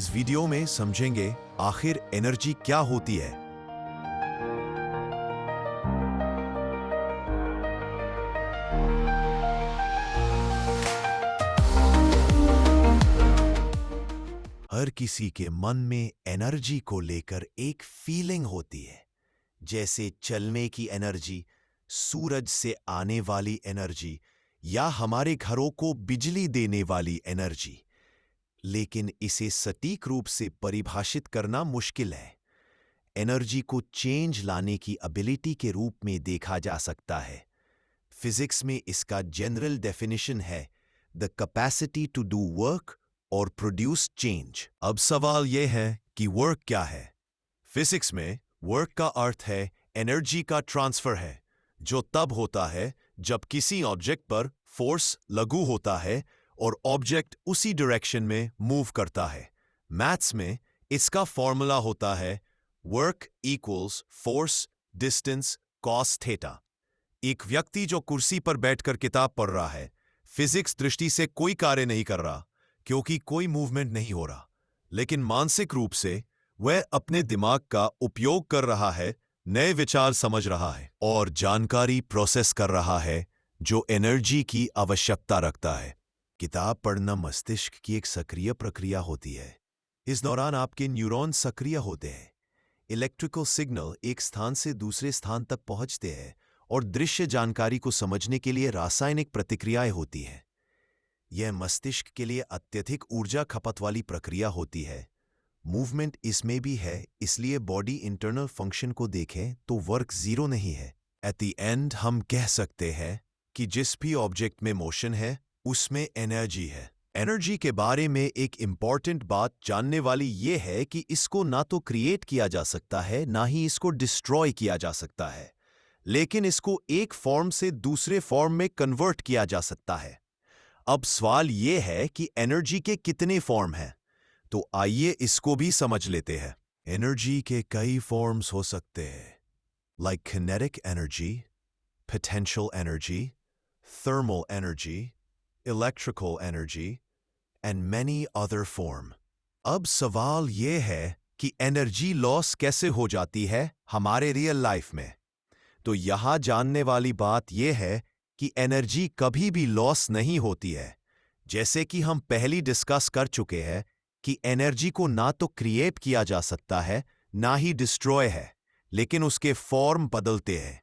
इस वीडियो में समझेंगे आखिर एनर्जी क्या होती है। हर किसी के मन में एनर्जी को लेकर एक फीलिंग होती है, जैसे चलने की एनर्जी, सूरज से आने वाली एनर्जी या हमारे घरों को बिजली देने वाली एनर्जी। लेकिन इसे सटीक रूप से परिभाषित करना मुश्किल है। एनर्जी को चेंज लाने की एबिलिटी के रूप में देखा जा सकता है। फिजिक्स में इसका जनरल डेफिनेशन है the capacity to do work और प्रोड्यूस चेंज। अब सवाल यह है कि वर्क क्या है। फिजिक्स में वर्क का अर्थ है एनर्जी का ट्रांसफर है, जो तब होता है जब किसी ऑब्जेक्ट पर फोर्स लागू होता है और ऑब्जेक्ट उसी डायरेक्शन में मूव करता है। मैथ्स में इसका फॉर्मूला होता है work equals force distance cos theta. एक व्यक्ति जो कुर्सी पर बैठकर किताब पढ़ रहा है, फिजिक्स दृष्टि से कोई कार्य नहीं कर रहा क्योंकि कोई मूवमेंट नहीं हो रहा, लेकिन मानसिक रूप से वह अपने दिमाग का उपयोग कर रहा है, नए विचार समझ रहा है और जानकारी प्रोसेस कर रहा है जो एनर्जी की आवश्यकता रखता है। किताब पढ़ना मस्तिष्क की एक सक्रिय प्रक्रिया होती है। इस दौरान आपके न्यूरॉन सक्रिय होते हैं, इलेक्ट्रिकल सिग्नल एक स्थान से दूसरे स्थान तक पहुंचते हैं और दृश्य जानकारी को समझने के लिए रासायनिक प्रतिक्रियाएं होती हैं। यह मस्तिष्क के लिए अत्यधिक ऊर्जा खपत वाली प्रक्रिया होती है। मूवमेंट इसमें भी है, इसलिए बॉडी इंटरनल फंक्शन को देखें तो वर्क जीरो नहीं है। एट द एंड हम कह सकते हैं कि जिस भी ऑब्जेक्ट में मोशन है उसमें एनर्जी है। एनर्जी के बारे में एक इंपॉर्टेंट बात जानने वाली यह है कि इसको ना तो क्रिएट किया जा सकता है ना ही इसको डिस्ट्रॉय किया जा सकता है, लेकिन इसको एक फॉर्म से दूसरे फॉर्म में कन्वर्ट किया जा सकता है। अब सवाल यह है कि एनर्जी के कितने फॉर्म हैं, तो आइए इसको भी समझ लेते हैं। एनर्जी के कई फॉर्म्स हो सकते हैं, like kinetic energy, potential energy, thermal energy, electrical energy and many other form. अब सवाल यह है कि एनर्जी लॉस कैसे हो जाती है हमारे रियल लाइफ में। तो यहां जानने वाली बात यह है कि एनर्जी कभी भी लॉस नहीं होती है। जैसे कि हम पहले डिस्कस कर चुके हैं कि एनर्जी को ना तो क्रिएट किया जा सकता है ना ही डिस्ट्रॉय है, लेकिन उसके फॉर्म बदलते हैं।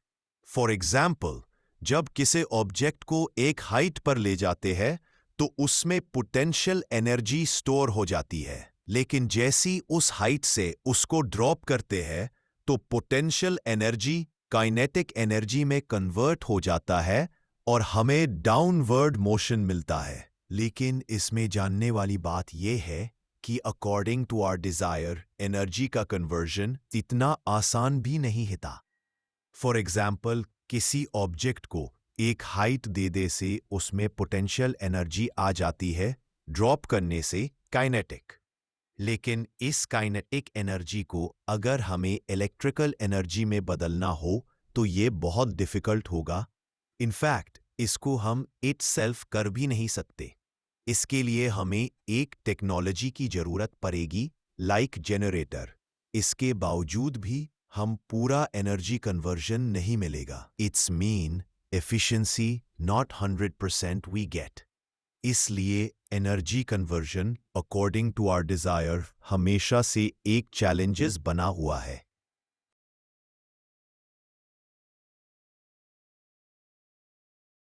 फॉर एग्जाम्पल, जब किसी ऑब्जेक्ट को एक हाइट पर ले जाते हैं तो उसमें पोटेंशियल एनर्जी स्टोर हो जाती है, लेकिन जैसी उस हाइट से उसको ड्रॉप करते हैं तो पोटेंशियल एनर्जी काइनेटिक एनर्जी में कन्वर्ट हो जाता है और हमें डाउनवर्ड मोशन मिलता है। लेकिन इसमें जानने वाली बात यह है कि according to our desire energy का कन्वर्जन इतना आसान भी नहीं होता। फॉर एग्जाम्पल, किसी ऑब्जेक्ट को एक हाइट दे दे से उसमें पोटेंशियल एनर्जी आ जाती है, ड्रॉप करने से काइनेटिक। लेकिन इस काइनेटिक एनर्जी को अगर हमें इलेक्ट्रिकल एनर्जी में बदलना हो तो ये बहुत डिफिकल्ट होगा। इनफैक्ट इसको हम इटसेल्फ कर भी नहीं सकते। इसके लिए हमें एक टेक्नोलॉजी की जरूरत पड़ेगी, लाइक जनरेटर। इसके बावजूद भी हम पूरा एनर्जी कन्वर्जन नहीं मिलेगा। It's mean efficiency not 100% we get. इसलिए energy conversion according to our desire हमेशा से एक चैलेंजेस बना हुआ है।